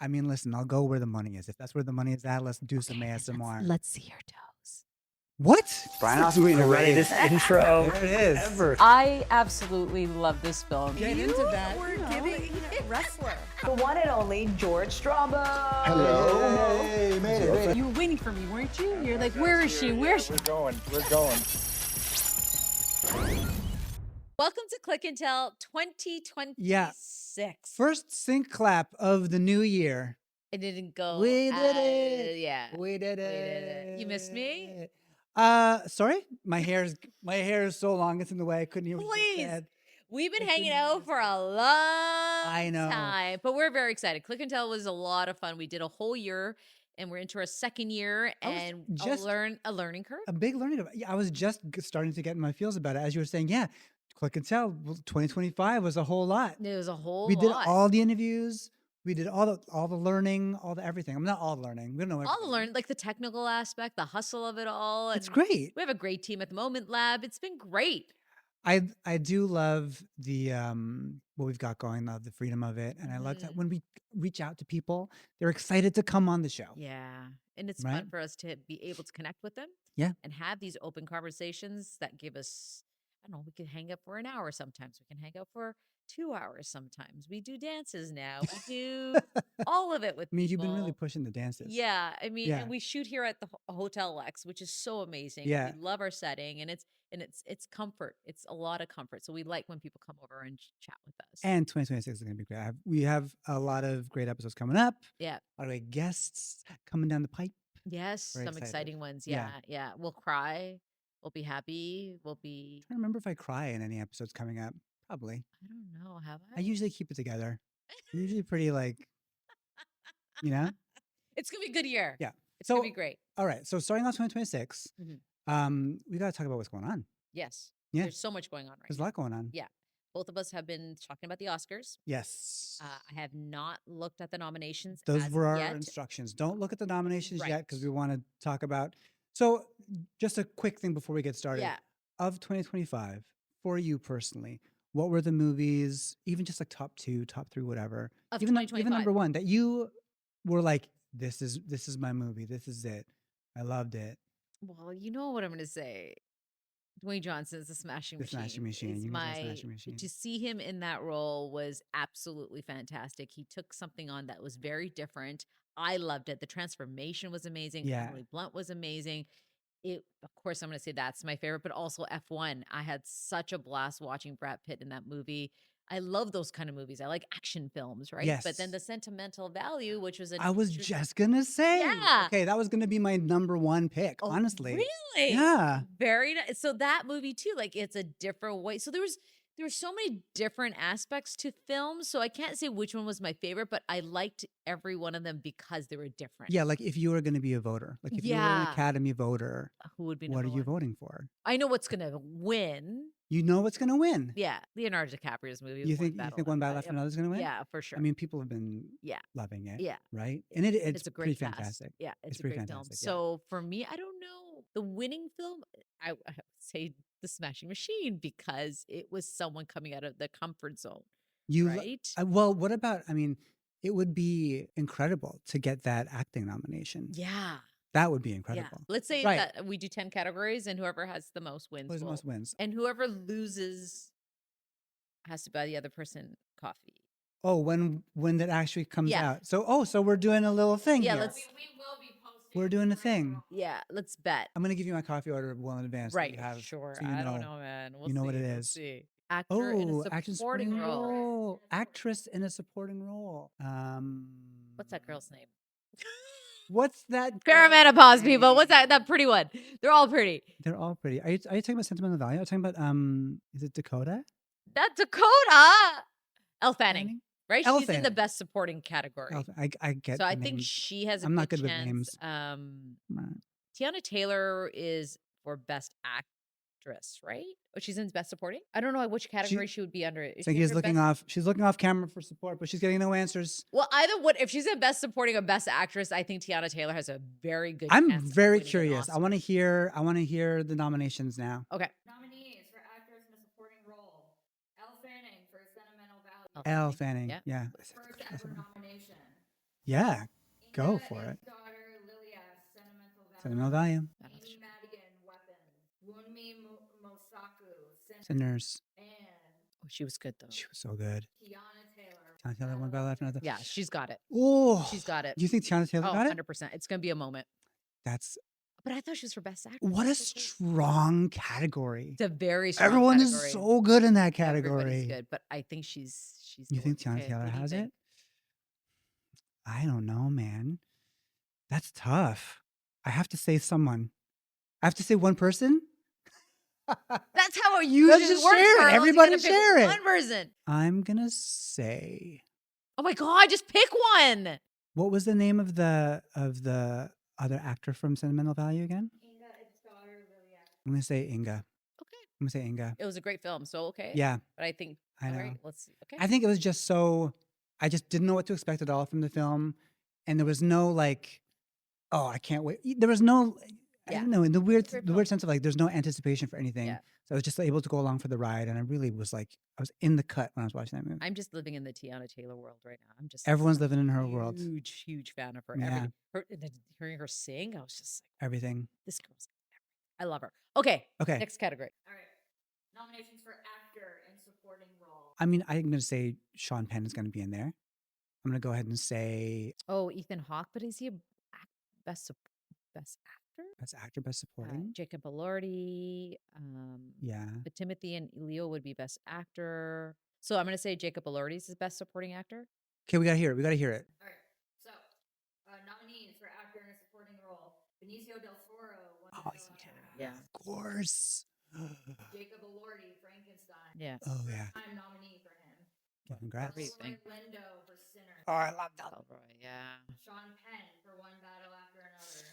I mean, listen, I'll go where the money is. If that's where the money is at, let's do some ASMR. Let's see your toes. What? Brian Austin Green, Greatest intro There it is. ever. I absolutely love this film. Get into that. We're giving wrestler. The one and only George Strombo. Hello. Hey, made it. You were waiting for me, weren't you? You're like, where is she? Where's she? We're going. Welcome to Click and Tell 2026. Yeah. First sync clap of the new year. It didn't go. We did it. Yeah. We did it. You missed me? Sorry? My hair is so long, it's in the way. I couldn't hear what you Please. said. We've been hanging out for a long know. time, but we're very excited. Click and Tell was a lot of fun. We did a whole year, and we're into our second year, and a learning curve. A big learning curve. Yeah, I was just starting to get in my feels about it. As you were saying, yeah, Click and Tell 2025 was a whole lot. It was a whole We lot. did all the interviews. We did all the learning, all the everything. I'm not all learning. We don't know everything. All the learning, like the technical aspect, the hustle of it all. It's and great. We have a great team at the moment, Lab. It's been great. I do love the what we've got going, love the freedom of it. And I love that when we reach out to people, they're excited to come on the show. Yeah. And it's Right? fun for us to be able to connect with them. Yeah. And have these open conversations that give us, I don't know, we can hang out for an hour sometimes. We can hang out for 2 hours sometimes. We do dances now. We do all of it with I mean, you've been really people. pushing the dances. Yeah, I mean, Yeah. and we shoot here at the Hotel Lex, which is so amazing. Yeah. We love our setting, and it's comfort. It's a lot of comfort. So we like when people come over and chat with us. And 2026 is going to be great. We have a lot of great episodes coming up. Yeah. A lot of great guests coming down the pipe. Yes, Very some excited. exciting ones. Yeah. Yeah. We'll cry. We'll be happy. We'll be. I don't remember if I cry in any episodes coming up. Probably. I don't know. Have I usually keep it together. I'm usually pretty you know? It's gonna be a good year. Yeah. It's gonna be great. All right. So starting off 2026, we got to talk about what's going on. Yes. Yeah. There's so much going on right There's a now. lot going on. Yeah. Both of us have been talking about the Oscars. Yes. I have not looked at the nominations. Those as were our yet. instructions. Don't look at the nominations yet Right. because we want to talk about. So just a quick thing before we get started. Yeah. Of 2025, for you personally, what were the movies, even just like top 2, top 3, whatever, Of even 2025. number 1 that you were like, this is my movie. This is it. I loved it. Well, you know what I'm going to say. Dwayne Johnson's The Smashing The Machine. Smashing Machine. Is You mentioned The Smashing Machine. To see him in that role was absolutely fantastic. He took something on that was very different. I loved it. The transformation was amazing. Yeah. Emily Blunt was amazing. Of course, I'm going to say that's my favorite, but also F1. I had such a blast watching Brad Pitt in that movie. I love those kind of movies. I like action films, right? Yes. But then the sentimental value, which was I was just going to say. Yeah. Okay, that was going to be my number 1 pick, Oh, honestly. Really? Yeah. Very nice. So that movie too, like it's a different way. So there were so many different aspects to films. So I can't say which one was my favorite, but I liked every one of them because they were different. Yeah, like if you were going to be a voter, like if you were an Yeah. Academy voter, Who would be what are number you one? voting for? I know what's gonna win. You know what's going to win. Yeah, Leonardo DiCaprio's movie. You think One Bite Left Another's going to win? Yeah, for sure. I mean, people have been Yeah. loving it. Yeah. Right? And it's a pretty great cast. fantastic. Yeah, it's a pretty great film. fantastic, yeah. So for me, I don't know the winning film. I would say The Smashing Machine because it was someone coming out of the comfort zone. Right? Well, what about, I mean, it would be incredible to get that acting nomination. Yeah. That would be Yeah. incredible. Let's say Right. that we do 10 categories and whoever has the most wins. Who's the will- most wins? And whoever loses has to buy the other person coffee. Oh, when that actually comes Yeah. out. So we're doing a little thing Yeah, here. let's. We will be posting. We're doing a thing. Yeah, let's bet. I'm going to give you my coffee order well in advance. so Right. you have- Sure. so you I don't know. know, man. We'll you know what see, it we'll is. see. Actor in Oh, a actress supporting role. Actress in a supporting role. What's that girl's name? What's that? Perimenopause girl's people. name? What's that? That pretty one. They're all pretty. They're all pretty. Are you talking about sentimental value? Are you talking about is it Dakota? That Dakota. Elle Fanning. Fanning? Right? Elle She's in the Fanning. best supporting category. I get. So I the think names. she has a I'm not good good with chance. names. Right. Tiana Taylor is for best actress, right? Oh, she's in best supporting. I don't know which category she would be under. Is So she he's under looking best- off. She's looking off camera for support, but she's getting no answers. Well, either what if she's in best supporting or best actress, I think Tiana Taylor has a very good. I'm chance of very winning an curious. I Oscar. want to hear the nominations now. Okay. Nominees for actress in a supporting role: Elle Fanning for Sentimental Value. Elle Fanning. Yeah. Yeah. First ever nomination. Yeah, go Inga for it. A's daughter Lilia, Sentimental Value. Sentimental value. I don't know if Amy she- Madigan, Weapons. Wunmi Mosaku, Sinners. Sinners. And Oh, she was good though. She was so good. Tiana Taylor. Tiana Taylor, one battle after another. Yeah, she's got it. Oh, She's got it. Do you think Tiana Taylor Oh, got it? 100%. It's going to be a moment. That's But I thought she was for best actress. what a That's so great. strong category. It's a very strong Everyone category. is so good in that Everybody's category. good, but I think she's You the think one. Tiana Okay, Taylor what do you has think? it? I don't know, man. That's tough. I have to say someone. I have to say one person. That's how it usually just works. share it. Carlos. You Everybody gotta pick share it. one person. I'm gonna say. Oh my God, just pick one. What was the name of the other actor from Sentimental Value again? Inga A's daughter Lilia. I'm gonna say Inga. Okay. I'm gonna say Inga. It was a great film, so okay. Yeah, But I think, I all know. right, let's see. Okay. I think it was just so. I just didn't know what to expect at all from the film, and there was no like, oh, I can't wait. There was no. I Yeah. don't know, in the weird Great the weird film. sense of like, there's no anticipation for anything. Yeah. So I was just able to go along for the ride, and I really was like, I was in the cut when I was watching that movie. I'm just living in the Tiana Taylor world right now. I'm just Everyone's such living in a her world. huge fan of her. Yeah. And then hearing her sing, I was just like, Everything. this girl's everything. I love her. Okay. Okay. Next category. All right. Nominations for actor in supporting role. I mean, I'm gonna say Sean Penn is gonna be in there. I'm gonna go ahead and say Oh, Ethan Hawke, but is he a best actor? best actor, best supporting. Jacob Elordi. Yeah. But Timothy and Leo would be best actor. So I'm going to say Jacob Elordi is best supporting actor. Okay, we gotta hear it. We gotta hear it. All right. So, nominees for actor in a supporting role: Benicio del Toro, One Oh, Battle After yeah. Another. Of course. Jacob Elordi, Frankenstein. Yeah. Oh yeah. First-time nominee for him. Well, congrats. Great. Delroy thing. Lindo for Sinners. Oh, I love that. Elroy, yeah. Sean Penn for One Battle After Another.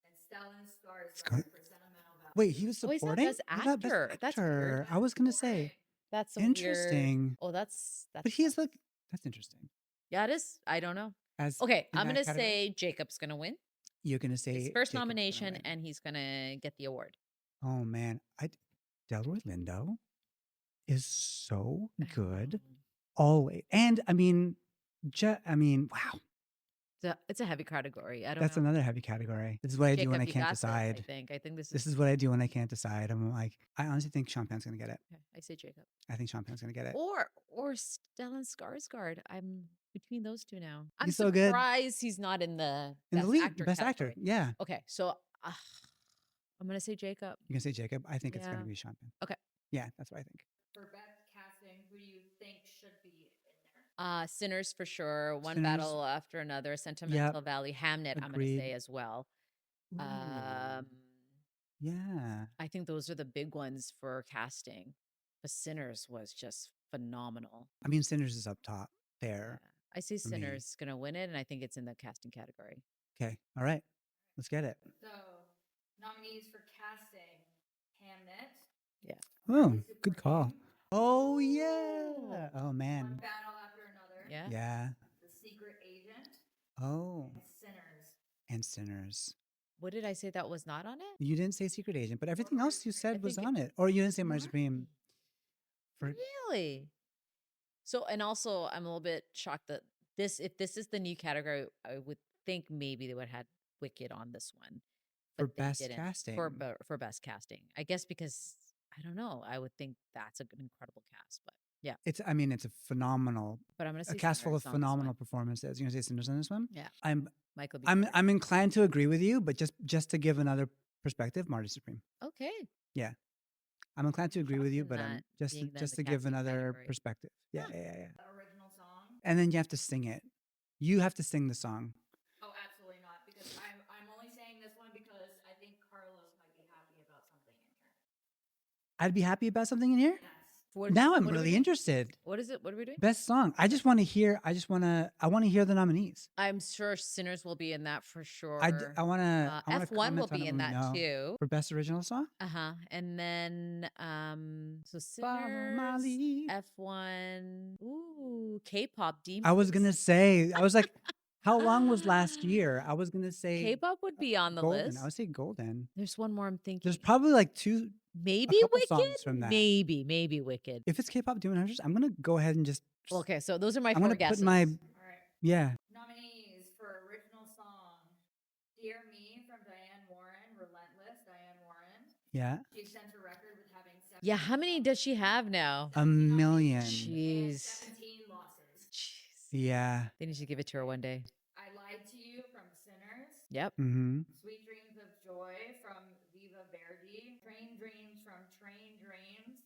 And Stellan Scar- Skarsgård for Sentimental Value. Wait, he was Oh, he's not supporting? best I thought actor. That's weird. actor. I was gonna say, That's so interesting. Weird. Oh, that's but he's tough. like, that's interesting. Yeah, it is. I don't know. As Okay, in I'm that going to category? say Jacob's going to win. You're gonna say His first Jacob's gonna nomination, win. and he's going to get the award. Oh man, Delroy Lindo is so good always, and I mean, wow, It's a heavy category. I don't that's know. another heavy category. This is what I do when I Jacob, you can't got this, decide. I think this is. This is what I do when I can't decide. I'm like, I honestly think Sean Penn's gonna get it. Okay, I say Jacob. I think Sean Penn's gonna get it. Or Stellan Skarsgård. I'm between those two now. I'm He's so good. surprised he's not in the In the lead, actor best actor. category. Yeah, Okay, so I'm gonna say Jacob. you can say Jacob. I think it's gonna Yeah. be Sean Penn. Okay. Yeah, that's what I think. For best casting, who do you think should be in there? Sinners for sure. One Sinners. Battle After Another. Sentimental Valley. Hamnet. I'm gonna Agreed. say as well. Ooh, Um, yeah. I think those are the big ones for casting. But Sinners was just phenomenal. I mean, Sinners is up top there. Yeah. I say for me. Sinners is gonna win it, and I think it's in the casting category. Okay, all right, let's get it. So, nominees for casting: Hamnet. Oh, Super good call. Game, Oh yeah. Oh One man. Battle After Another. Yeah. Yeah. The Secret Agent. Oh, And Sinners. and Sinners. What did I say that was not on it? You didn't say Secret Agent, but everything else you said was think on it. Or you didn't say Murder What? Supreme. For Really? So, and also, I'm a little bit shocked that if this is the new category, I would think maybe they would have had Wicked on this one. For but they best didn't. casting. For best casting. I guess because, I don't know, I would think that's an incredible cast. But yeah, It's a phenomenal but I'm going to a say cast full of Sinners on this one. phenomenal performances. You're gonna say Sinners on this one? Yeah. I'm Michael B. I'm Jordan. I'm inclined to agree with you, but just to give another perspective, Marty Supreme. Okay. I'm inclined to agree with you, Shocked but in I'm that just being the to give casting another category. perspective. Yeah, Huh. yeah. The original song. And then you have to sing it. You have to sing the song. Oh, absolutely not. Because I'm only saying this one because I think Carlos might be happy about something in here. I'd be happy about something in here. Yes. Now I'm what are we really doing? interested. What is it? What are we doing? Best song. I want to hear the nominees. I'm sure Sinners will be in that for sure. I want to F1 will be in that too. For best original song. And then so Follow my Sinners, lead. F1, ooh, K-pop Demons. I was gonna say. I was like, how long was last year? I was gonna say K-pop would be on the Golden. list. I would say Golden. There's one more I'm thinking. There's probably like maybe couple songs Wicked. from that. Maybe Wicked. If it's K-pop Demon Hunters, I'm gonna go ahead and just. Okay, so those are my I'm four gonna guesses. put my All right. yeah. Nominees Yeah. She extends her record with having 17 Yeah, how many does she have now? 17 million. nominations and Jeez. 17 losses. Jeez. Yeah. They need to give it to her one day. I Lied to You from Sinners. Yep. Mm-hmm. Sweet Dreams of Joy from Viva Verdi. Train Dreams from Train Dreams.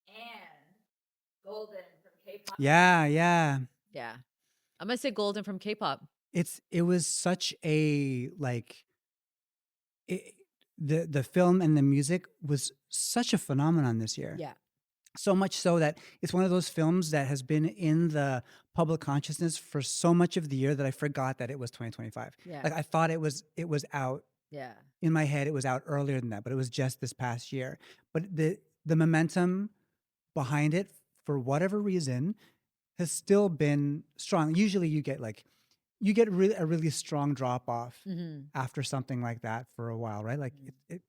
And Golden from K-pop. Yeah, yeah. Yeah. I'm gonna say Golden from K-pop. It was such a like it, the film and the music was such a phenomenon this year. Yeah. So much so that it's one of those films that has been in the public consciousness for so much of the year that I forgot that it was 2025. Yeah. Like I thought it was out Yeah. in my head, it was out earlier than that, but it was just this past year. But the momentum behind it, for whatever reason, has still been strong. Usually you get a really strong drop off Mm-hmm. after something like that for a while, right? Like Mhm.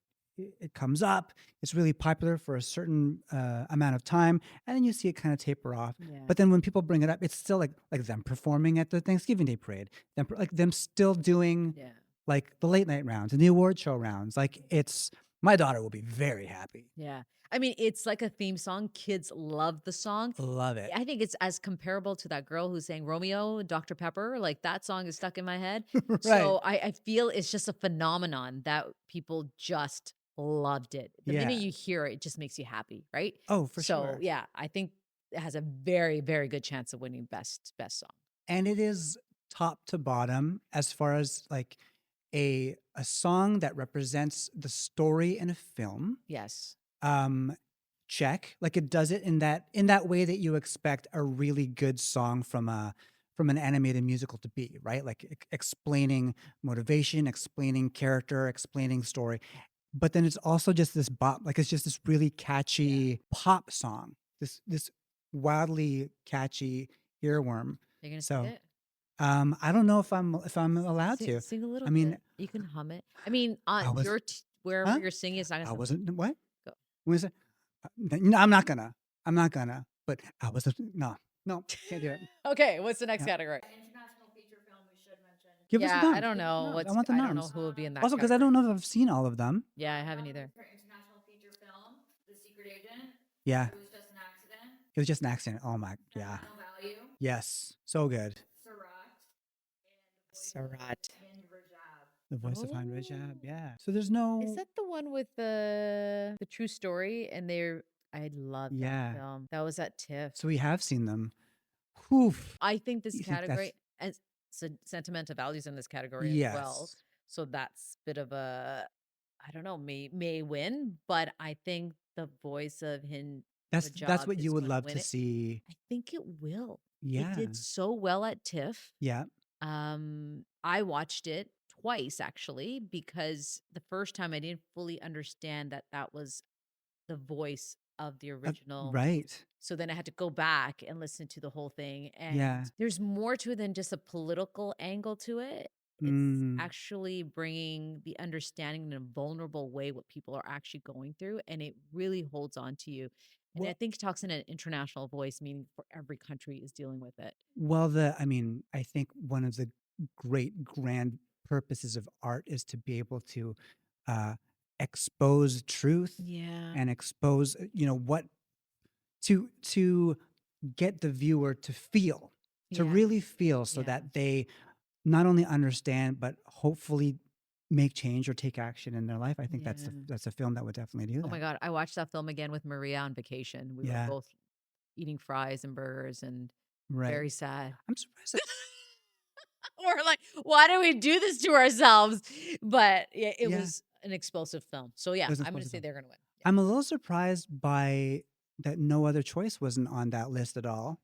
it comes up, it's really popular for a certain amount of time, and then you see it kind of taper off. Yeah. But then when people bring it up, it's still like them performing at the Thanksgiving Day parade, like them still doing Yeah. like the late night rounds and the award show rounds. Like it's my daughter will be very happy. Yeah. I mean, it's like a theme song. Kids love the song. Love it. I think it's as comparable to that girl who sang Romeo, Dr. Pepper. Like that song is stuck in my head. Right. So I feel it's just a phenomenon that people just loved it. The minute Yeah. you hear it, it just makes you happy, right? Oh, for So sure. yeah, I think it has a very, very good chance of winning best song. And it is top to bottom as far as like a song that represents the story in a film. Yes. Check. Like it does it in that way that you expect a really good song from an animated musical to be, right? Like explaining motivation, explaining character, explaining story. But then it's also just this bop, like it's just this really catchy pop song. This wildly catchy earworm. You're gonna sing So it? I don't know if I'm allowed Sing, to. sing a little I mean, bit. You can hum it. I mean, I on was wherever huh? you're singing, it's not gonna I sound. wasn't what? Go. What is it? No, I'm not gonna. I'm not gonna. But I was no, can't do it. Okay, what's the next Yeah. category? International feature film we should mention. Give us the Yeah, noms. I don't Give us the know noms. what's. I want the I don't know noms. who will be in that. Also, because I don't know if I've seen all of them. Yeah, I haven't either. For international feature film, The Secret Agent. Yeah, It was just an accident. it was just an accident. Oh my, yeah. Terminal Value. Yes, so good. Surat. Surat. And Rajab. The voice of Hind Oh. Rajab. Yeah. So there's no. Is that the one with the true story? And I love Yeah. that film. That was at TIFF. So we have seen them. Whew. I think this You think that's- category and sentimental values in this category as well. Yes. So that's a bit of a I don't know, may win, but I think the voice of Hind That's Rajab what is you would gonna love win to it. see. I think it will. Yeah. It did so well at TIFF. Yeah. I watched it twice actually because the first time I didn't fully understand that was the voice of the original. Right. So then I had to go back and listen to the whole thing. And Yeah. there's more to it than just a political angle to it. It's Mm. actually bringing the understanding in a vulnerable way what people are actually going through. And it really holds on to you. And I Well- think it talks in an international voice, meaning for every country is dealing with it. Well, I think one of the great grand purposes of art is to be able to expose truth Yeah. and expose, what to get the viewer to feel, to Yeah. really feel so Yeah. that they not only understand, but hopefully make change or take action in their life. I think Yeah. that's a film that would definitely do Oh that. my God. I watched that film again with Maria on vacation. We Yeah. were both eating fries and burgers and Right. very sad. I'm surprised. That, We're like, why do we do this to ourselves? But yeah, it Yeah. was an explosive film. So yeah, was an I'm going to explosive say film. they're going to win. I'm a little surprised by that No Other Choice wasn't on that list at all.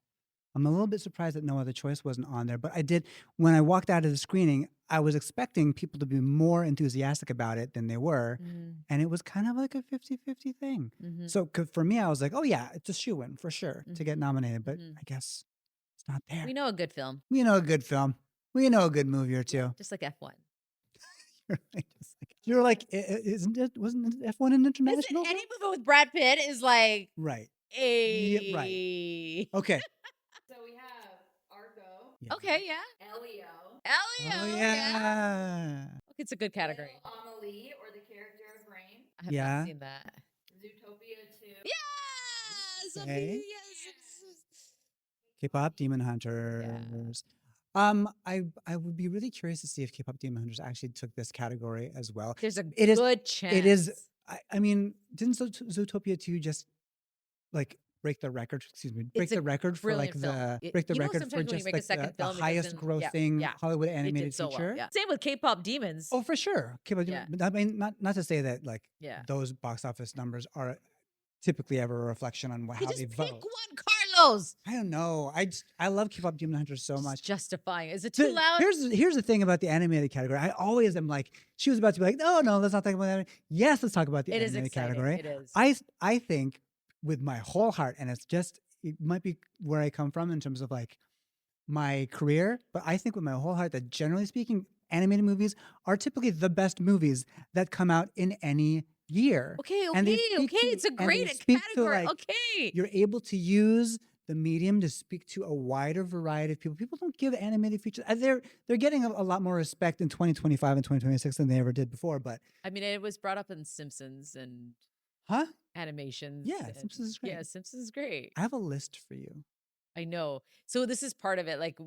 I'm a little bit surprised that No Other Choice wasn't on there, but when I walked out of the screening, I was expecting people to be more enthusiastic about it than they were. And it was kind of like a 50-50 thing. Mhm. So for me, I was like, oh yeah, it's a shoo-in for sure to get Mhm. nominated, but Mhm. I guess it's not there. We know a good film, We know a good film. We know a good movie or two. just like F1. Wasn't F1 an international Listen, film? any movie with Brad Pitt is like Right. a right. Okay. So we have Argo, Yeah. Okay, yeah. Elio, Elio. Oh yeah. Okay, it's a good category. Amelie, or the character of Rain. I have not Yeah. seen that. Zootopia 2. Yes! Okay. Yes! K-pop Demon Hunters. I would be really curious to see if K-pop Demon Hunters actually took this category as well. There's a It is. good It is. chance. I mean, didn't Zootopia 2 just like break the record? Excuse me, break It's a the record for like brilliant film. the break the You know, record for sometimes when you just make a like second the film, it highest doesn't. grossing Yeah, Hollywood it animated did so well. feature. Yeah. Same with K-pop Demons. Oh, for sure. K-pop Yeah. Demon, but I mean, not to say that like Yeah. those box office numbers are typically ever a reflection on how Just they pick vote. one, Carlos. I don't know. I love K-pop Demon Hunters so Just much. justifying. Is it too The- loud? Here's the thing about the animated category. I always am like, she was about to be like, no, let's not talk about that. Yes, let's talk about the It is animated exciting. category. It is. I think with my whole heart, and it might be where I come from in terms of like my career, but I think with my whole heart that generally speaking, animated movies are typically the best movies that come out in any year. Okay. And they Okay. speak Okay. to- It's a and they great speak to, category. like, Okay. You're able to use the medium to speak to a wider variety of people. People don't give animated features. They're getting a lot more respect in 2025 and 2026 than they ever did before. But I mean, it was brought up in Simpsons and huh? animations. Yeah, and- Simpsons is great. Yeah, Simpsons is great. I have a list for you. I know. So this is part of it. Like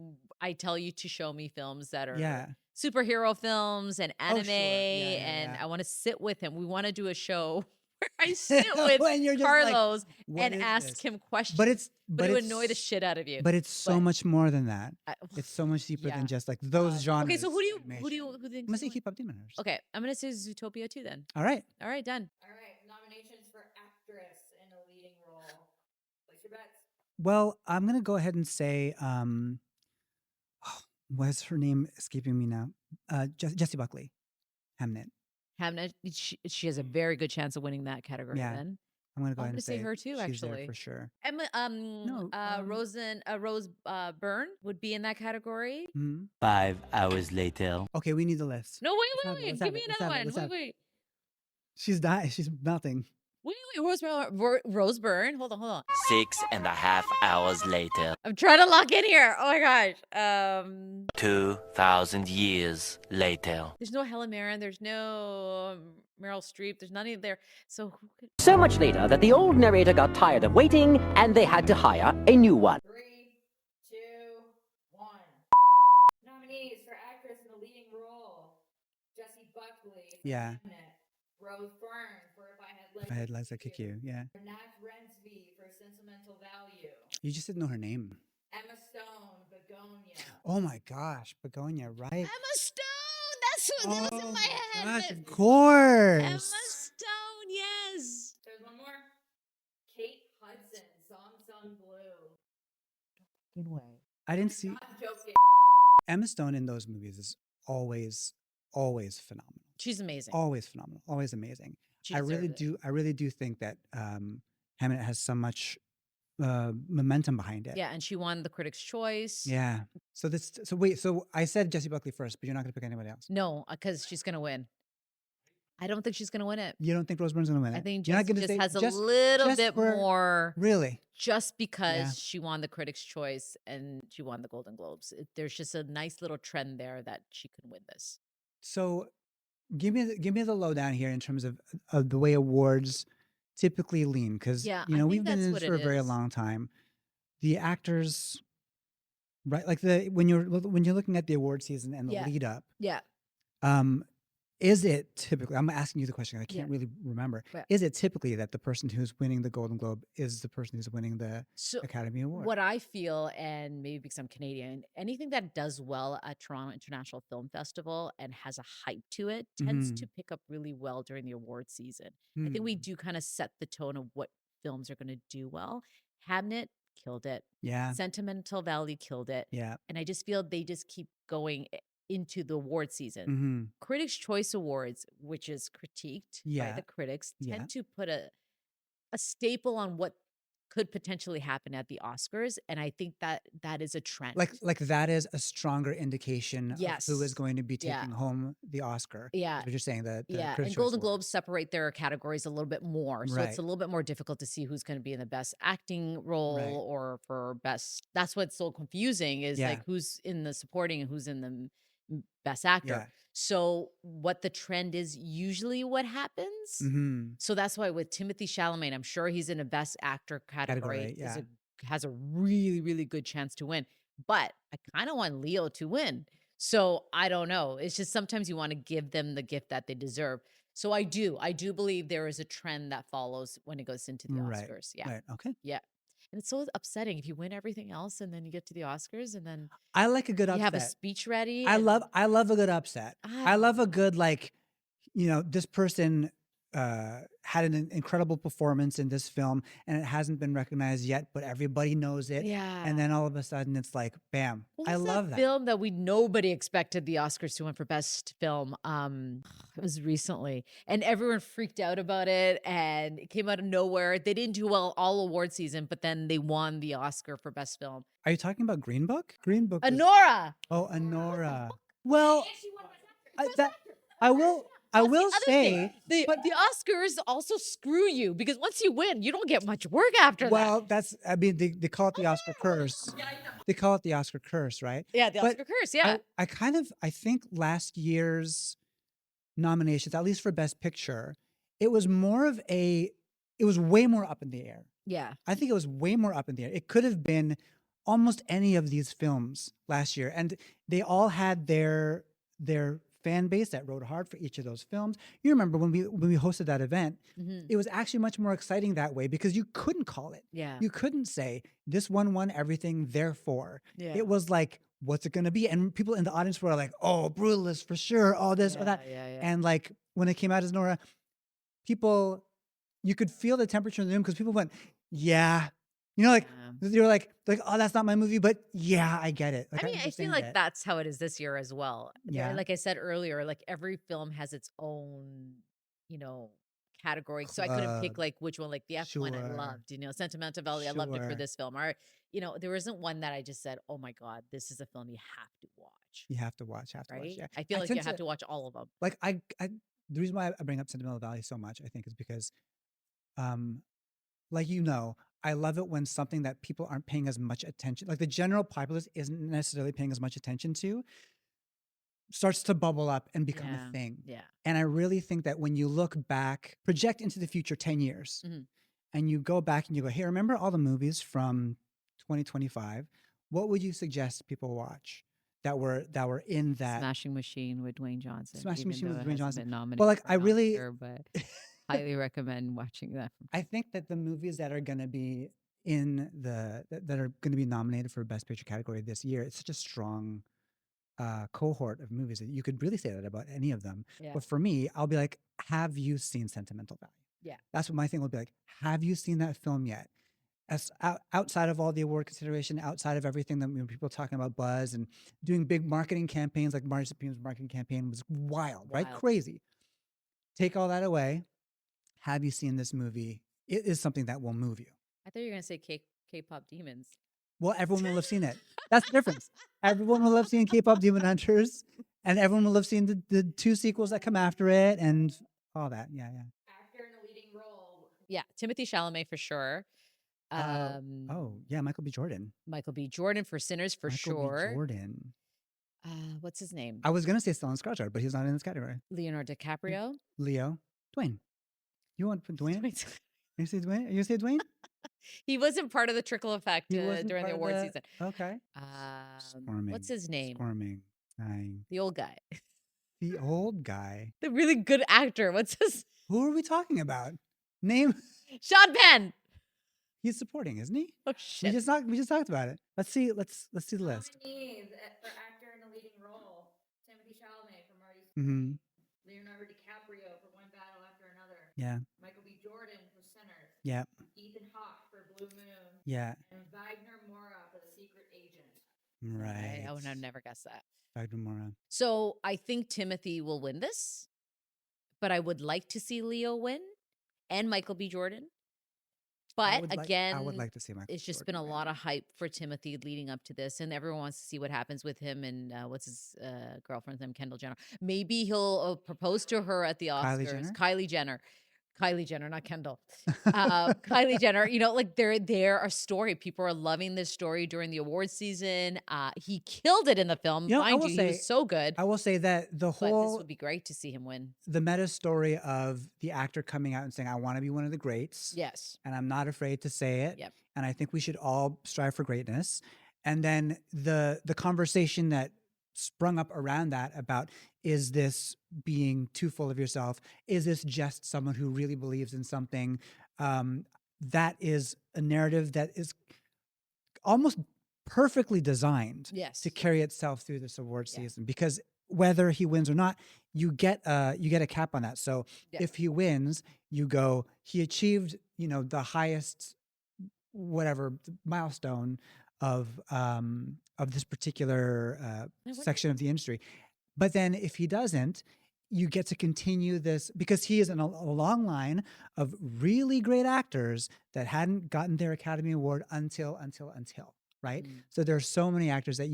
I tell you to show me films that are Yeah. superhero films and anime, sure. Yeah, and yeah. I want to sit with him. We want to do a show where I sit with And you're just like, Carlos "What and is ask this?" him questions. But it would it's annoy the shit out of you. But it's so But- much more than that. I- It's so much deeper Yeah. than just like those genres. okay, so who do you of animation. who I'm thinks? gonna say will win? Keep Up Demon Hunters. Okay, I'm gonna say Zootopia 2 then. All right. All right, done. All right, nominations for actress in a leading role. Place your bets. Well, I'm gonna go ahead and say, what's her name escaping me now? Jessie Buckley, Hamnet. Hamnet, she has a very good chance of winning that category. Yeah, Then I'm gonna go I'm ahead gonna and say say her too, she's there actually. for sure. Emma, No, Rose Byrne would be in that category. Mhm. 5 hours later. Okay, we need the list. No, Let's wait, have it, let's Give have me it, let's another have it, one. let's Wait, have it. wait. She's dying. She's melting. Rose Byrne. Hold on. 6.5 hours later. I'm trying to lock in here. Oh my gosh. 2,000 years later. There's no Helen Mirren. There's no Meryl Streep. There's none of there. So who could? So much later that the old narrator got tired of waiting and they had to hire a new one. 3, 2, 1. Nominees for actress in a leading role: Jessie Buckley for Yeah. Hamnet, Rose Byrne for If I had legs, I'd kick you. Yeah. Nat Rensby for Sentimental Value, You just didn't know her name. Emma Stone, Begonia, Oh my gosh, Begonia, right? Emma Stone. That's what that was in my head. Gosh, of course. Emma Stone. Yes. There's one more. Kate Hudson, Song Sung Blue. I didn't see Not joking. Emma Stone in those movies is always phenomenal. She's amazing. Always phenomenal. Always amazing. She I really deserved it. do. I really do think that Hamnet has so much momentum behind it. Yeah, and she won the Critics' Choice. Yeah. So wait. So I said Jessie Buckley first, but you're not going to pick anybody else. No, because she's gonna win. I don't think she's gonna win it. You don't think Rose Byrne's going to win it? I think you're not Jessie gonna just say- has a just- little just bit for- more, Really. just because Yeah. she won the Critics' Choice and she won the Golden Globes. There's just a nice little trend there that she can win this. So give me the lowdown here in terms of the way awards typically lean, because Yeah, you I know think we've been that's in what this for a it very is. long time. The actors, right? Like when you're looking at the award season and the Yeah. lead up, Yeah. is it typically? I'm asking you the question. I can't Yeah. really remember. Right. Is it typically that the person who's winning the Golden Globe is the person who's winning the So Academy Award? what I feel, and maybe because I'm Canadian, anything that does well at Toronto International Film Festival and has a hype to it tends to pick up really well during the award season. I think we Hmm. do kind of set the tone of what films are going to do well. Hamnet killed it. Yeah. Sentimental Valley killed it. Yeah. And I just feel they just keep going into the award season. Hmm. Critics' Choice Awards, which is critiqued by Yeah. the critics, Yeah. tend to put a staple on what could potentially happen at the Oscars, and I think that is a trend. Like that is a stronger indication of who is Yes. going to be Yeah. taking home the Oscar. Yeah. Is what you're saying. The Yeah, Critics' and Choice Golden Award. Globes separate their categories a little bit more, so Right. it's a little bit more difficult to see who's going to be in the best acting role Right. or for best. That's what's so confusing is Yeah. like who's in the supporting and who's in the Best Actor. Yeah. So what the trend is usually what happens. Mhm. So that's why with Timothy Chalamet, I'm sure he's in a Best Actor category. Category, yeah. Has a really, really good chance to win. But I kind of want Leo to win. So I don't know. It's just sometimes you want to give them the gift that they deserve. So I do believe there is a trend that follows when it goes into the Right. Oscars. Yeah. Right, okay. Yeah. And it's so upsetting if you win everything else and then you get to the Oscars and then I like a good you have a upset. speech ready I and love a good upset. I I don't love a know. good, like, this person had an incredible performance in this film and it hasn't been recognized yet, but everybody knows it. Yeah. And then all of a sudden it's like, bam. What I was that love that. film that nobody expected the Oscars to win for best film? It was recently, and everyone freaked out about it, and it came out of nowhere. They didn't do well all award season, but then they won the Oscar for best film. Are you talking about Green Book? Green Book was Anora. Oh, Anora. Well, And she won Best Actress. I, Best that Actress. I will I That's the will other thing. say, The but the Oscars also screw you because once you win, you don't get much work after that. well, I mean, they call it the Oscar curse. Yeah, I know. They call it the Oscar curse, right? Yeah, the But Oscar curse. Yeah. I think last year's nominations, at least for Best Picture, it was it was way more up in the air. Yeah. I think it was way more up in the air. It could have been almost any of these films last year, and they all had their fan base that rode hard for each of those films. You remember when we hosted that event, Mhm. it was actually much more exciting that way because you couldn't call it. Yeah. You couldn't say this one won everything, therefore. Yeah. It was like, what's it going to be? And people in the audience were like, oh, Brutalist for sure, all this or that. Yeah. And like when it came out as Nora, people, you could feel the temperature in the room because people went, yeah. Like Yeah. they were like, oh, that's not my movie, but yeah, I get it. Like, I mean, I feel understand like it. that's how it is this year as well. Yeah. Like I said earlier, like every film has its own, category. So I couldn't pick Club. like which one, like the F1 I Sure. loved, Sentimental Valley, I loved it for Sure. this film. Or, there isn't one that I just said, oh my God, this is a film you have to watch. You have to watch, Right? yeah. I feel like you tend have to watch all of them. like the reason why I bring up Sentimental Valley so much, I think, is because like I love it when something that people aren't paying as much attention, like the general populace isn't necessarily paying as much attention to, starts to bubble up and become Yeah. a thing. Yeah. And I really think that when you look back, project into the future 10 years, Mhm. and you go back and you go, hey, remember all the movies from 2025? What would you suggest people watch that were in that? Smashing Machine with Dwayne Johnson. Smashing even Machine though with it Dwayne hasn't Johnson. been nominated But like, for I an really, Oscar, but highly recommend watching that. I think that the movies that are going to be that are going to be nominated for Best Picture category this year, it's such a strong cohort of movies that you could really say that about any of them. Yeah. But for me, I'll be like, have you seen Sentimental Valley? Yeah. That's what my thing will be like. Have you seen that film yet? As outside of all the award consideration, outside of everything that people are talking about buzz and doing big marketing campaigns, like Marty Supreme's marketing campaign was wild, right? Wild. Crazy. Take all that away. Have you seen this movie? It is something that will move you. I thought you were going to say K-pop Demons. Well, everyone will have seen it. That's the difference. Everyone will have seen K-pop Demon Hunters, and everyone will have seen the 2 sequels that come after it, and all that. Yeah. Actor in a leading role. Yeah, Timothy Chalamet for sure. Oh, yeah, Michael B. Jordan. Michael B. Jordan for Sinners for Michael sure. B. Jordan. What's his name? I was gonna say Stellan Skarsgård, but he's not in this category. Leonardo DiCaprio. Leo, Dwayne. You want to put Dwayne? Dwayne- You say Dwayne? You say Dwayne? He wasn't part of the trickle effect He wasn't during the part of award the- season. Okay. Squirming. What's his name? Squirming. Dying. The old guy. The old guy. The really good actor. What's his? Who are we talking about? Name. Sean Penn. He's supporting, isn't he? Oh shit. We just talked about it. Let's see the list. Nominees for actor in a leading role: Timothy Chalamet for Marty Mm-hmm. Leonardo DiCaprio for One Battle After Another, Yeah. Michael B. Jordan for Sinners, Yeah. Ethan Hawke for Blue Moon, Yeah. and Wagner Moura for The Secret Agent. Right. I would have never guessed that. Wagner. So I think Timothy will win this, but I would like to see Leo win and Michael B. Jordan. But again, I would like to see Michael. it's just Jordan been a win. lot of hype for Timothy leading up to this, and everyone wants to see what happens with him and what's his girlfriend's name, Kendall Jenner. Maybe he'll propose to her at the Kylie Oscars. Jenner? Kylie Jenner. Kylie Jenner, not Kendall. Kylie Jenner, you know, like they're a story. People are loving this story during the awards season. He killed it in the film. You know, Mind you, he was so good. I will say that the But this whole would be great to see him win. the meta story of the actor coming out and saying, "I want to be one of the greats," Yes. and I'm not afraid to say it. Yep. And I think we should all strive for greatness. And then the conversation that sprung up around that about, is this being too full of yourself? Is this just someone who really believes in something? That is a narrative that is almost perfectly designed Yes. to carry itself through this award Yeah. season, because whether he wins or not, you get a cap on that. So Yeah. if he wins, you go, he achieved, the highest whatever milestone of this particular section of the industry. But then if he doesn't, you get to continue this, because he is in a long line of really great actors that hadn't gotten their Academy Award until, right? Mm. So there's so many actors that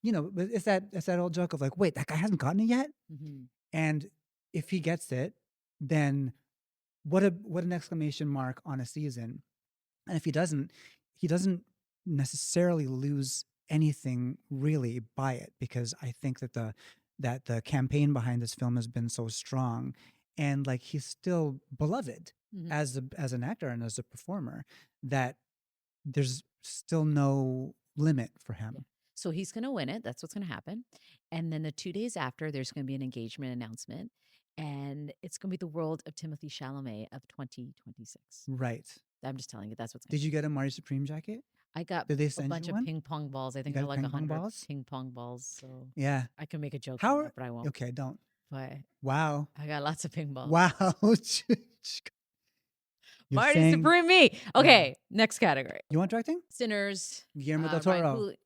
it's that old joke of like, wait, that guy hasn't gotten it yet? Mm-hmm. And if he gets it, then what an exclamation mark on a season. And if he doesn't necessarily lose anything really by it, because I think that the campaign behind this film has been so strong, and like he's still beloved Mm-hmm. as an actor and as a performer, that there's still no limit for him. Yeah. So he's going to win it. That's what's going to happen. And then the 2 days after, there's going to be an engagement announcement. And it's going to be the world of Timothy Chalamet of 2026. Right. I'm just telling you, that's what's going Did you get a Marty Supreme jacket? I got Did they a send bunch you of one? ping pong balls. I think got they're like ping pong 100 balls? ping pong balls. So Yeah. I can make a joke, How on are, that, but I won't. okay, don't. But Wow. I got lots of ping balls. Wow. You're Marty saying- Supreme me. Okay, next category. You want directing? Sinners. Guillermo del Ryan Toro. Coogler-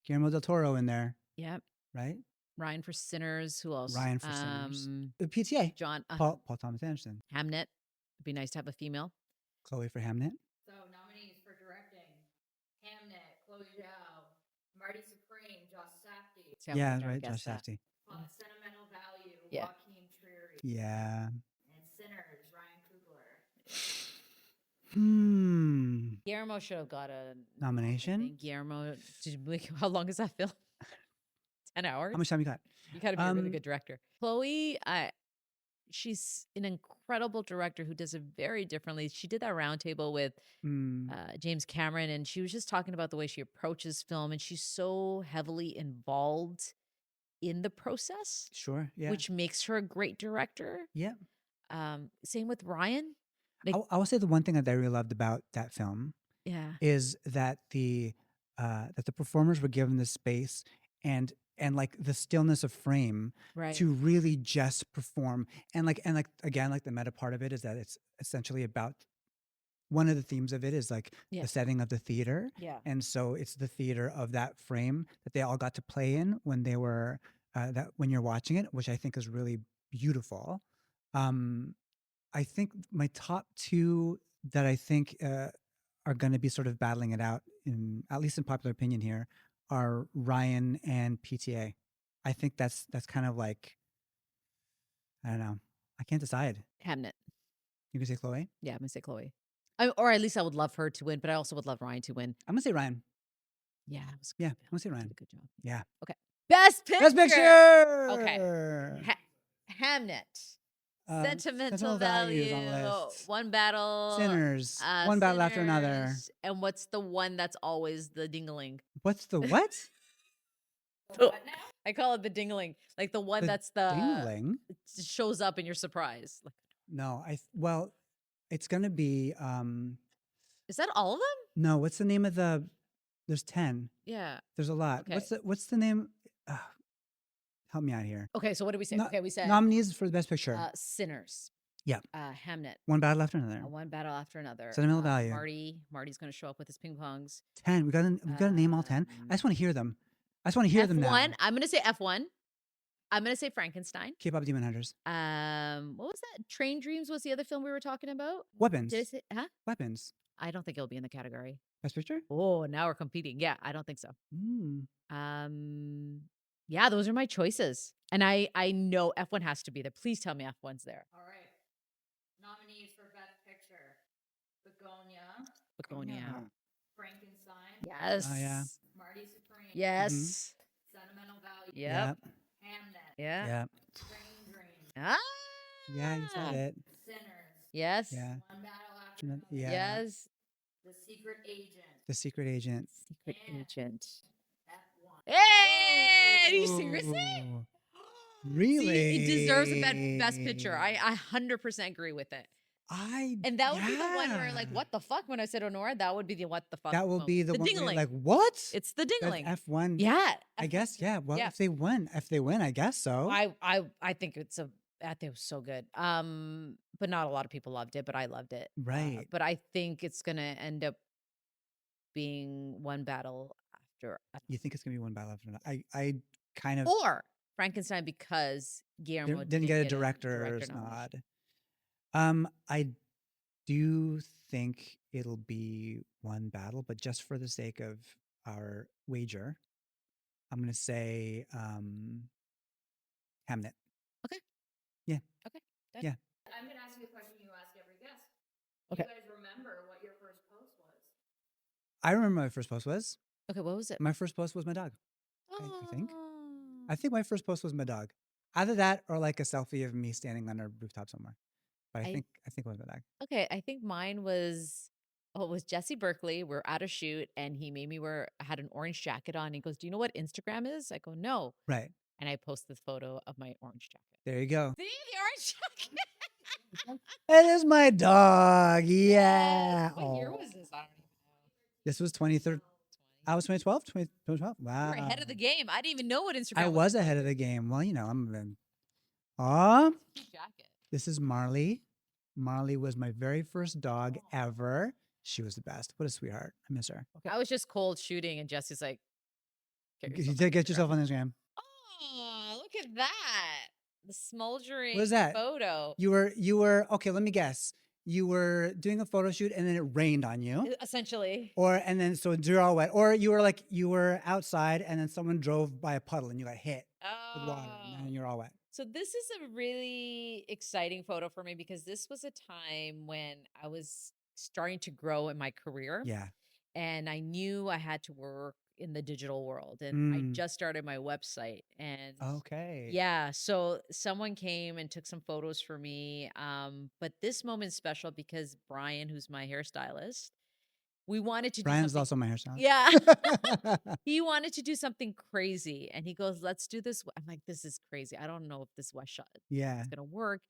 Guillermo del Toro in there, Yep. right? Ryan for Sinners. Who else? Ryan for Sinners. The PTA. John Paul Thomas Anderson. Hamnet. It'd be nice to have a female. Chloe for Hamnet. So nominees for directing: Hamnet, Chloe Zhao, Marty Supreme, Josh Safdie, See, I Yeah, would've never right. guessed Josh that. Safdie. Sentimental Value, Yeah. Joaquin Trier, Yeah. and Sinners, Ryan Coogler. Guillermo should have got a Nomination? I think Guillermo, how long is that film? 10 hours? How much time you got? You gotta be a really Um, good director. Chloe, she's an incredible director who does it very differently. She did that roundtable with Mm, James Cameron, and she was just talking about the way she approaches film, and she's so heavily involved in the process, sure. Yeah. which makes her a great director. Yeah. Same with Ryan. Like, I will say the one thing that I really loved about that film yeah, is that the performers were given the space and like the stillness of frame right. to really just perform, and like again, like the meta part of it is that it's essentially about, one of the themes of it is like Yeah. the setting of the theater, Yeah. and so it's the theater of that frame that they all got to play in when they were that when you're watching it, which I think is really beautiful. I think my top two that I think are going to be sort of battling it out, in at least in popular opinion here, are Ryan and PTA. I think that's kind of like, I don't know. I can't decide. Hamnet. You can say Chloe. Yeah, I'm gonna say Chloe. Or at least I would love her to win, but I also would love Ryan to win. I'm gonna say Ryan. Yeah, it was Yeah, good. I'm gonna say She Ryan. did a good job. Yeah. Okay. Best picture. Best picture. Hamnet. Sentimental Sentimental Values value. on the list. One battle. Sinners. One battle after another. Sinners. And what's the one that's always the dingling? What's the what? Oh. What now? I call it the dingling. Like the one The that's the Dingling? it just shows up and you're surprised. Like, No, well, it's gonna be is that all of them? no. What's the name of the? There's 10. Yeah. There's a lot. Okay. What's the name? Help me out here. Okay, so what did we say? No- Okay, we said Nominees for the best picture. Sinners. Yeah. Hamnet. One battle after another. One battle after another. Sentimental Value. Marty's going to show up with his ping pongs. 10. We got to name all 10. I just want to hear them. I just want to hear them now. F1. I'm going to say F1. I'm going to say Frankenstein. K-pop Demon Hunters. What was that? Train Dreams was the other film we were talking about. Weapons. Did I say? Huh? Weapons. I don't think it'll be in the category. Best picture. Oh, now we're competing. Yeah, I don't think so. Yeah, those are my choices, and I know F1 has to be there. Please tell me F1's there. All right. Nominees for going, yeah. Frankenstein. Yes. Oh, yeah. Marty Supreme. Yes. Sentimental Value. Yep. Yep. Hamnet. Yeah. Yeah. Train Dreams. Ah. Yeah, you said it. Sinners. Yes. Yeah. One Battle After Yeah. Another. Yes. The Secret Agent. The Secret Agent. Secret And agent. F1. Hey, are you seriously? Ooh. See, it deserves a Really? best picture. I 100% agree with it. I And that would be the one where, yeah. like, what the fuck? When I said Honora, that would be the what the fuck. That will moment. be the one where you're dingling. like, what? It's the That's dingling. F1. Yeah. I guess, yeah. Well, Yeah. if they win, I guess so. I think I think it was so good. But not a lot of people loved it, but I loved it. Right. But I think it's gonna end up being one battle after You think it's gonna be one battle after another? I kind of or Frankenstein because Guillermo didn't get a director director's nomination. nod. I do think it'll be one battle, but just for the sake of our wager, I'm gonna say Hamnet. Okay. Yeah. Okay. Done. Yeah. I'm going to ask you a question you ask every guest. Okay. You guys remember what your first post was? I remember my first post was. Okay, what was it? My first post was my dog. I think. Oh. I think my first post was my dog. Either that or like a selfie of me standing on a rooftop somewhere. But I think it was my dog. Okay, I think mine was it was Jesse Berkeley. We're at a shoot and he made me I had an orange jacket on. He goes, "Do you know what Instagram is?" I go, "No." Right. And I post this photo of my orange jacket. There you go. See the orange jacket? It is my dog. Yeah. What year Aw. was this? I don't even know. This was 2013. I was 2012. 2012. Wow. You're ahead of the game. I didn't even know what Instagram I was ahead of the game. Well, I'm. Aw. jacket. This is Marley. Marley was my very first dog ever. She was the best. What a sweetheart. I miss her. I was just cold shooting and Jesse's like, You did get yourself on Instagram. "Oh, look at that. The smoldering What is that? photo." You were okay. Let me guess. You were doing a photo shoot and then it rained on you, Essentially. and then so you're all wet, or you were outside and then someone drove by a puddle and you got hit with water and then you're all wet. So this is a really exciting photo for me because this was a time when I was starting to grow in my career. Yeah. And I knew I had to work in the digital world. And I Mm. just started my website. And Okay. yeah, so someone came and took some photos for me. But this moment's special because Brian, who's my hairstylist, we wanted to do Brian's something. also my hairstylist. Yeah. He wanted to do something crazy. And he goes, "Let's do this." I'm like, "This is crazy. I don't know if this West shot Yeah. is going to work."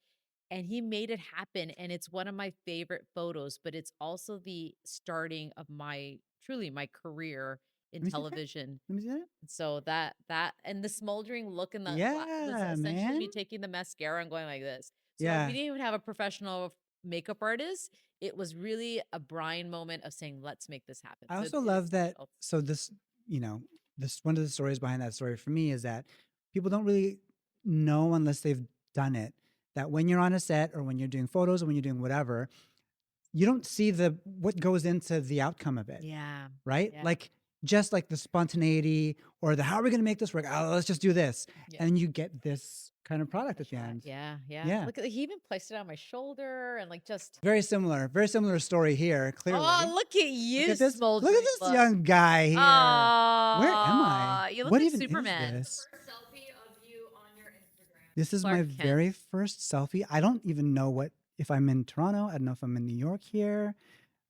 And he made it happen. And it's one of my favorite photos, but it's also the starting of truly my career in Let me see that. television. Let me see that. So that and the smoldering look in the was Yeah, essentially me man. taking the mascara and going like this. So Yeah. we didn't even have a professional makeup artist. It was really a Brian moment of saying, "Let's make this happen." I So also it is love that. special. So this one of the stories behind that story for me is that people don't really know unless they've done it. That when you're on a set or when you're doing photos or when you're doing whatever, you don't see what goes into the outcome of it. Yeah. Right? Yeah. Like just like the spontaneity or how are we going to make this work? Oh, let's just do this. Yeah. And you get this kind of product at the end. Yeah. Yeah. Look at he even placed it on my shoulder and like just Very similar story here, clearly. Oh, look at you, Look at this, smoldering look at this look. young guy here. Oh, Where am I? You look What like even Superman. is this? First selfie of you on your Instagram. This is Clark my Kent. very first selfie. I don't even know if I'm in Toronto. I don't know if I'm in New York here.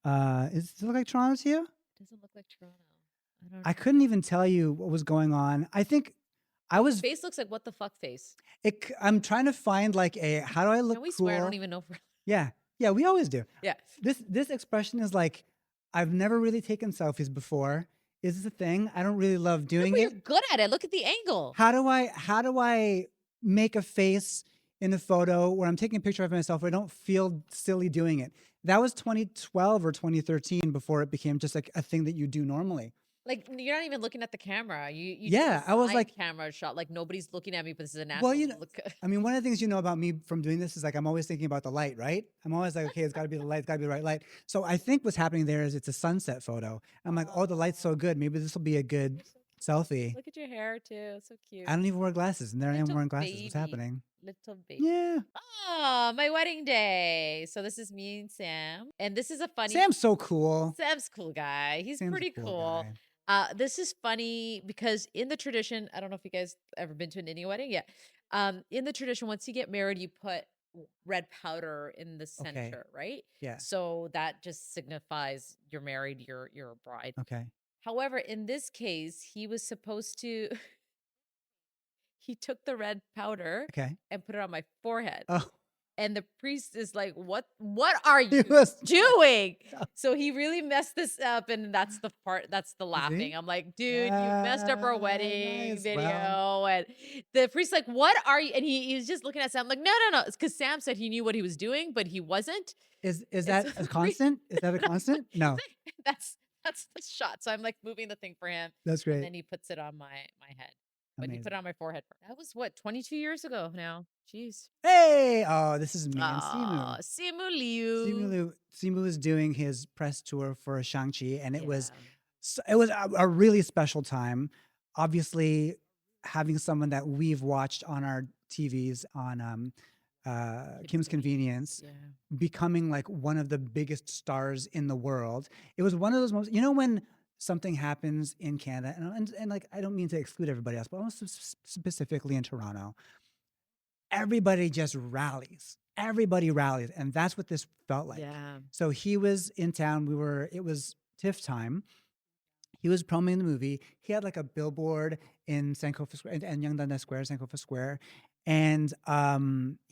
Does it look like Toronto to you? Doesn't look like Toronto. I don't know. I couldn't even tell you what was going on. I think I was. Face looks like what the fuck face. I'm trying to find like how do I look Can we cool? swear? I don't even know. Yeah, we always do. Yeah. This expression is like, I've never really taken selfies before. Is this a thing? I don't really love doing But it. you're good at it. Look at the angle. How do I make a face in a photo where I'm taking a picture of myself where I don't feel silly doing it? That was 2012 or 2013 before it became just like a thing that you do normally. Like you're not even looking at the camera. You Yeah, did a I was side like- camera shot. Like nobody's looking at me, but this is a natural Well, you know, look. I mean, one of the things you know about me from doing this is like I'm always thinking about the light, right? I'm always like, okay, it's got to be the light, it's got to be the right light. So I think what's happening there is it's a sunset photo. I'm like, oh, the light's so good. Maybe this will be a good selfie. Look at your hair too. So cute. I don't even wear glasses, and there I am Little wearing glasses. What's baby. happening? Little baby. Yeah. Oh, my wedding day. So this is me and Sam. And this is a funny Sam's so cool. Sam's cool guy. He's Sam's a pretty cool cool. This is funny because in the tradition, I don't know if you guys ever been to an Indian wedding. Yeah. In the tradition, once you get married, you put red powder in the Okay. center, right? Yeah. So that just signifies you're married, you're a bride. Okay. However, in this case, he was supposed to he took the red powder Okay. and put it on my forehead. Oh, And the priest is like, what are he you was doing? So he really messed this up. And that's the part, that's the Is laughing. he? I'm like, dude, you messed up our wedding Nice. video. Well, And the priest's like, what are you? And he was just looking at Sam. I'm like, no. It's because Sam said he knew what he was doing, but he wasn't. is And that so a the priest, constant? Is that a constant? No. that's the shot. So I'm like moving the thing for him. That's And great. then he puts it on my head. But he put it Amazing. on my forehead. That was what, 22 years ago now. Jeez. Hey! Oh, this is me and Oh, Simu. Simu Liu. Simu is doing his press tour for Shang-Chi, and it was Yeah. a really special time. Obviously, having someone that we've watched on our TVs on Kim's Convenience Yeah. becoming like one of the biggest stars in the world. It was one of those moments, when something happens in Canada, and like, I don't mean to exclude everybody else, but also specifically in Toronto, everybody just rallies. Everybody rallies. And that's what this felt like. Yeah. So he was in town. It was TIFF time. He was promoting the movie. He had like a billboard in Sankofa Square and Yonge-Dundas Square, Sankofa Square. And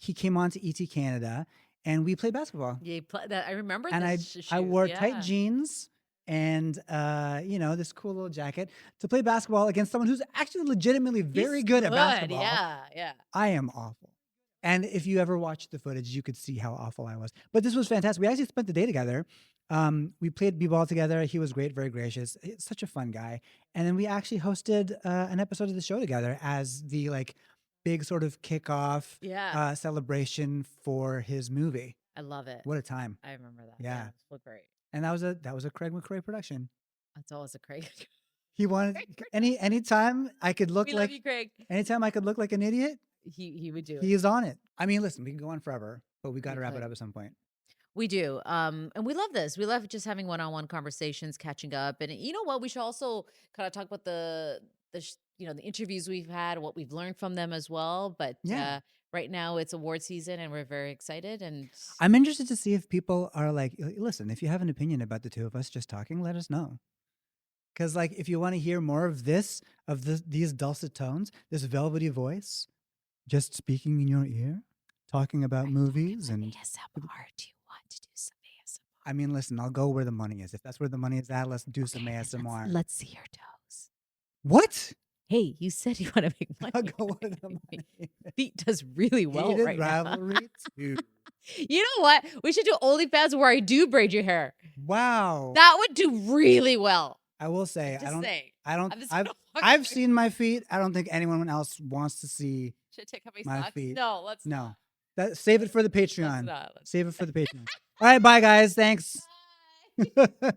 he came on to ET Canada and we played basketball. Yeah, that I remember And this I shoot. wore tight Yeah. jeans and this cool little jacket to play basketball against someone who's actually legitimately very He's good at basketball. Yeah. I am awful. And if you ever watched the footage, you could see how awful I was. But this was fantastic. We actually spent the day together. We played b-ball together. He was great, very gracious. He's such a fun guy. And then we actually hosted an episode of the show together as the like big sort of kickoff Yeah. celebration for his movie. I love it. What a time. I remember that. Yeah. It was great. And that was a Craig McRae production. That's always a Craig. He wanted anytime I could look We like love you, Craig. anytime I could look like an idiot, He would do it. he is on it. I mean, listen, we can go on forever, but we got to We wrap it could. up at some point. We do. And we love this. We love just having one-on-one conversations, catching up. And you know what? We should also kind of talk about the interviews we've had, what we've learned from them as well. But Yeah. right now it's award season and we're very excited. And I'm interested to see if people are like, listen, if you have an opinion about the two of us just talking, let us know. Because like, if you want to hear more of these dulcet tones, this velvety voice, just speaking in your ear, talking about movies and ASMR, do you want to do some ASMR? I mean, listen, I'll go where the money is. If that's where the money is at, let's do some ASMR. Let's see your toes. What? Hey, you said you want to make money. I'll go where the money is. Feet does really well Heated right now. rivalry too. You know what? We should do OnlyFans where I do braid your hair. Wow. That would do really well. I will say, Just saying. I'm just I've gonna walk I've away. seen my feet. I don't think anyone else wants to see. Should I take off my my socks? feet. No, let's No. not. Save it for the Let's Patreon. not. Save it for the Patreon. All right, bye guys. Thanks. Bye.